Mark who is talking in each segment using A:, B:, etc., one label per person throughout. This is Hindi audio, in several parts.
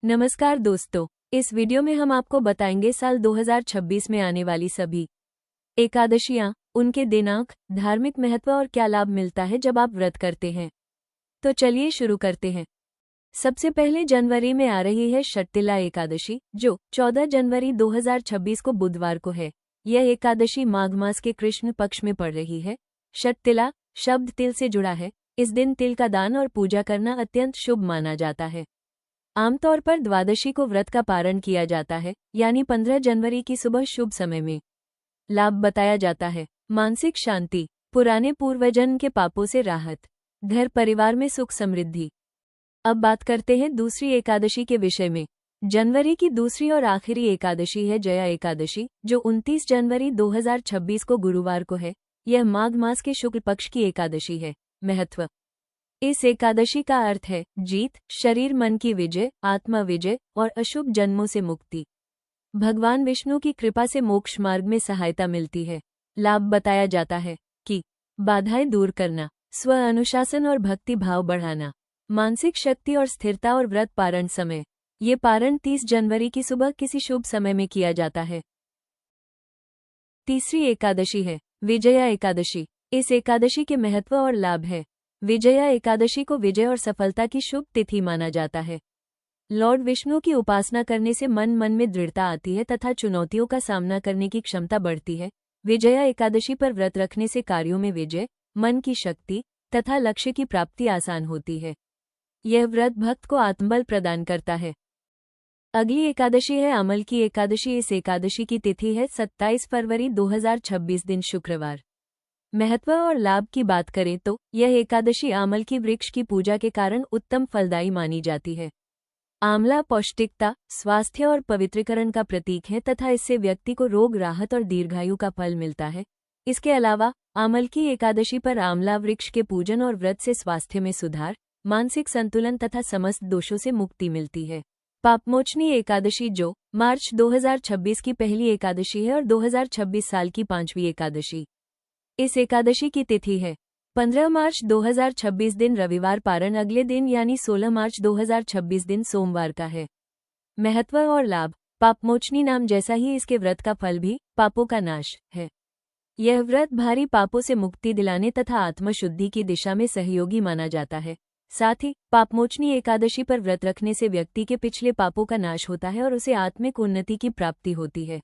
A: नमस्कार दोस्तों, इस वीडियो में हम आपको बताएंगे साल 2026 में आने वाली सभी एकादशियां, उनके दिनांक, धार्मिक महत्व और क्या लाभ मिलता है जब आप व्रत करते हैं। तो चलिए शुरू करते हैं। सबसे पहले जनवरी में आ रही है षटतिला एकादशी, जो 14 जनवरी 2026 को बुधवार को है। यह एकादशी माघ मास के कृष्ण पक्ष में पड़ रही है। षटतिला शब्द तिल से जुड़ा है। इस दिन तिल का दान और पूजा करना अत्यंत शुभ माना जाता है। आमतौर पर द्वादशी को व्रत का पारण किया जाता है, यानी 15 जनवरी की सुबह शुभ समय में। लाभ बताया जाता है। मानसिक शांति, पुराने पूर्वजन्म के पापों से राहत, घर परिवार में सुख समृद्धि। अब बात करते हैं दूसरी एकादशी के विषय में। जनवरी की दूसरी और आखिरी एकादशी है जया एकादशी, जो 29 जनवरी 2026 को गुरुवार को है। यह माघ मास के शुक्ल पक्ष की एकादशी है। महत्व। इस एकादशी का अर्थ है जीत, शरीर मन की विजय, आत्मा विजय और अशुभ जन्मों से मुक्ति। भगवान विष्णु की कृपा से मोक्ष मार्ग में सहायता मिलती है। लाभ बताया जाता है कि बाधाएं दूर करना, स्व अनुशासन और भक्ति भाव बढ़ाना, मानसिक शक्ति और स्थिरता और व्रत पारण समय। ये पारण 30 जनवरी की सुबह किसी शुभ समय में किया जाता है। तीसरी एकादशी है विजया एकादशी। इस एकादशी के महत्व और लाभ है। विजया एकादशी को विजय और सफलता की शुभ तिथि माना जाता है। लॉर्ड विष्णु की उपासना करने से मन में दृढ़ता आती है तथा चुनौतियों का सामना करने की क्षमता बढ़ती है। विजया एकादशी पर व्रत रखने से कार्यों में विजय, मन की शक्ति तथा लक्ष्य की प्राप्ति आसान होती है। यह व्रत भक्त को आत्मबल प्रदान करता है। अगली एकादशी है अमल की एकादशी। इस एकादशी की तिथि है 27 फरवरी 2026 दिन शुक्रवार। महत्व और लाभ की बात करें तो यह एकादशी आमल की वृक्ष की पूजा के कारण उत्तम फलदायी मानी जाती है। आंवला पौष्टिकता, स्वास्थ्य और पवित्रीकरण का प्रतीक है तथा इससे व्यक्ति को रोग राहत और दीर्घायु का फल मिलता है। इसके अलावा आमल की एकादशी पर आंवला वृक्ष के पूजन और व्रत से स्वास्थ्य में सुधार, मानसिक संतुलन तथा समस्त दोषों से मुक्ति मिलती है। पापमोचनी एकादशी, जो मार्च 2026 की पहली एकादशी है और 2026 साल की 5वीं एकादशी। इस एकादशी की तिथि है 15 मार्च 2026 दिन रविवार। पारण अगले दिन यानी 16 मार्च 2026 दिन सोमवार का है। महत्व और लाभ। पापमोचनी नाम जैसा ही इसके व्रत का फल भी पापों का नाश है। यह व्रत भारी पापों से मुक्ति दिलाने तथा आत्मशुद्धि की दिशा में सहयोगी माना जाता है। साथ ही पापमोचनी एकादशी पर व्रत रखने से व्यक्ति के पिछले पापों का नाश होता है और उसे आत्मिक उन्नति की प्राप्ति होती है।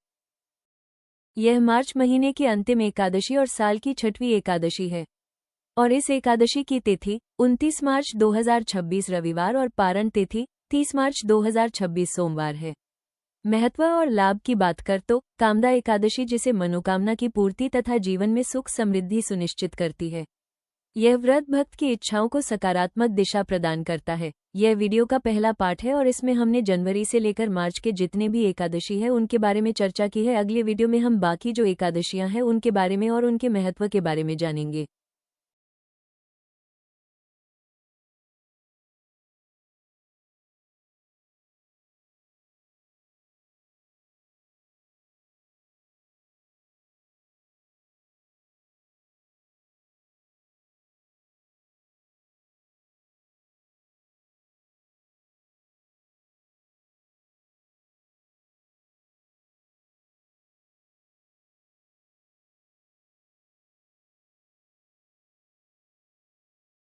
A: यह मार्च महीने की अंतिम एकादशी और साल की 6वीं एकादशी है और इस एकादशी की तिथि 29 मार्च 2026 रविवार और पारण तिथि 30 मार्च 2026 सोमवार है। महत्व और लाभ की बात कर तो कामदा एकादशी, जिसे मनोकामना की पूर्ति तथा जीवन में सुख समृद्धि सुनिश्चित करती है। यह व्रत भक्त की इच्छाओं को सकारात्मक दिशा प्रदान करता है। यह वीडियो का पहला पार्ट है और इसमें हमने जनवरी से लेकर मार्च के जितने भी एकादशी है उनके बारे में चर्चा की है। अगले वीडियो में हम बाकी जो एकादशियां हैं उनके बारे में और उनके महत्व के बारे में जानेंगे।